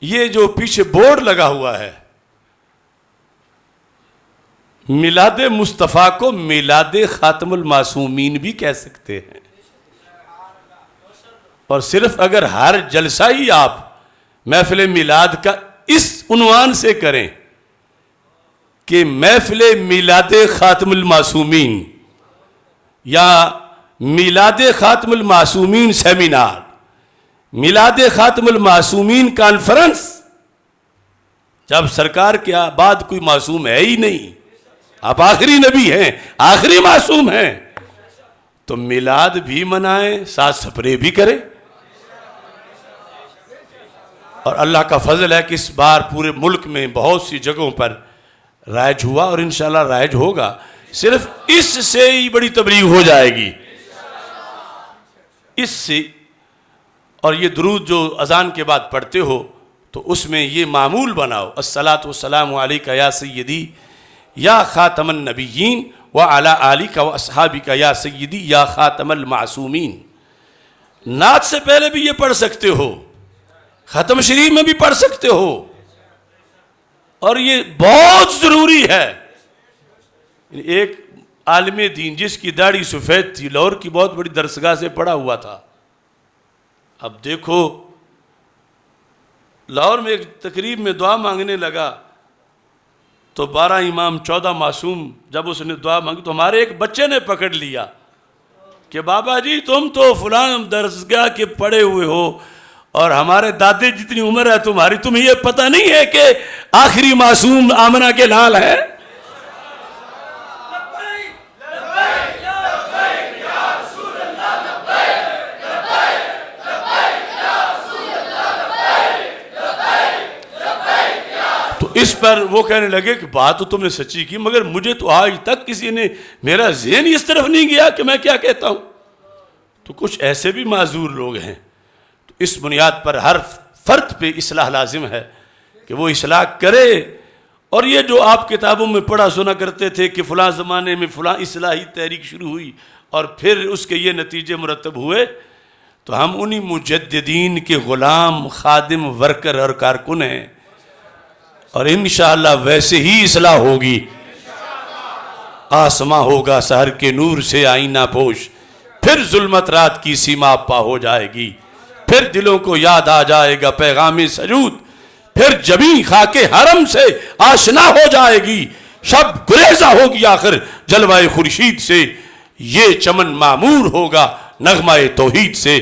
یہ جو پیچھے بورڈ لگا ہوا ہے، میلاد مصطفیٰ کو میلاد خاتم المعصومین بھی کہہ سکتے ہیں، اور صرف اگر ہر جلسہ ہی آپ محفل میلاد کا اس عنوان سے کریں کہ محفل میلاد خاتم المعصومین یا میلاد خاتم المعصومین سیمینار، میلاد خاتم المعصومین کانفرنس، جب سرکار کے بعد کوئی معصوم ہے ہی نہیں، آپ آخری نبی ہیں، آخری معصوم ہیں، تو میلاد بھی منائیں، ساتھ سپرے بھی کریں۔ اور اللہ کا فضل ہے کہ اس بار پورے ملک میں بہت سی جگہوں پر رائج ہوا، اور انشاءاللہ رائج ہوگا، صرف اس سے ہی بڑی تبلیغ ہو جائے گی، اس سے۔ اور یہ درود جو اذان کے بعد پڑھتے ہو تو اس میں یہ معمول بناؤ، الصلاۃ والسلام علیک یا سیدی یا خاتم النبیین وعلی آلک واصحابک یا سیدی یا خاتم المعصومین۔ نعت سے پہلے بھی یہ پڑھ سکتے ہو، ختم شریف میں بھی پڑھ سکتے ہو، اور یہ بہت ضروری ہے۔ ایک عالم دین جس کی داڑھی سفید تھی، لاہور کی بہت بڑی درسگاہ سے پڑھا ہوا تھا، اب دیکھو لاہور میں ایک تقریب میں دعا مانگنے لگا تو 12 امام 14 معصوم، جب اس نے دعا مانگی تو ہمارے ایک بچے نے پکڑ لیا کہ بابا جی تم تو فلاں درسگاہ کے پڑھے ہوئے ہو، اور ہمارے دادے جتنی عمر ہے تمہاری، تمہیں یہ پتہ نہیں ہے کہ آخری معصوم آمنہ کے لال ہے؟ اس پر وہ کہنے لگے کہ بات تو تم نے سچی کی، مگر مجھے تو آج تک کسی نے، میرا ذہن اس طرف نہیں گیا کہ میں کیا کہتا ہوں۔ تو کچھ ایسے بھی معذور لوگ ہیں، تو اس بنیاد پر ہر فرد پہ اصلاح لازم ہے کہ وہ اصلاح کرے۔ اور یہ جو آپ کتابوں میں پڑھا سنا کرتے تھے کہ فلاں زمانے میں فلاں اصلاحی تحریک شروع ہوئی اور پھر اس کے یہ نتیجے مرتب ہوئے، تو ہم انہی مجددین کے غلام، خادم، ورکر اور کارکن ہیں، اور انشاءاللہ ویسے ہی اصلاح ہوگی۔ آسماں ہوگا سحر کے نور سے آئینہ پوش، پھر ظلمت رات کی سیما پا ہو جائے گی، پھر دلوں کو یاد آ جائے گا پیغام سجود، پھر جبیں خاک حرم سے آشنا ہو جائے گی، شب گریزہ ہوگی آخر جلوہ خورشید سے، یہ چمن معمور ہوگا نغمہ توحید سے۔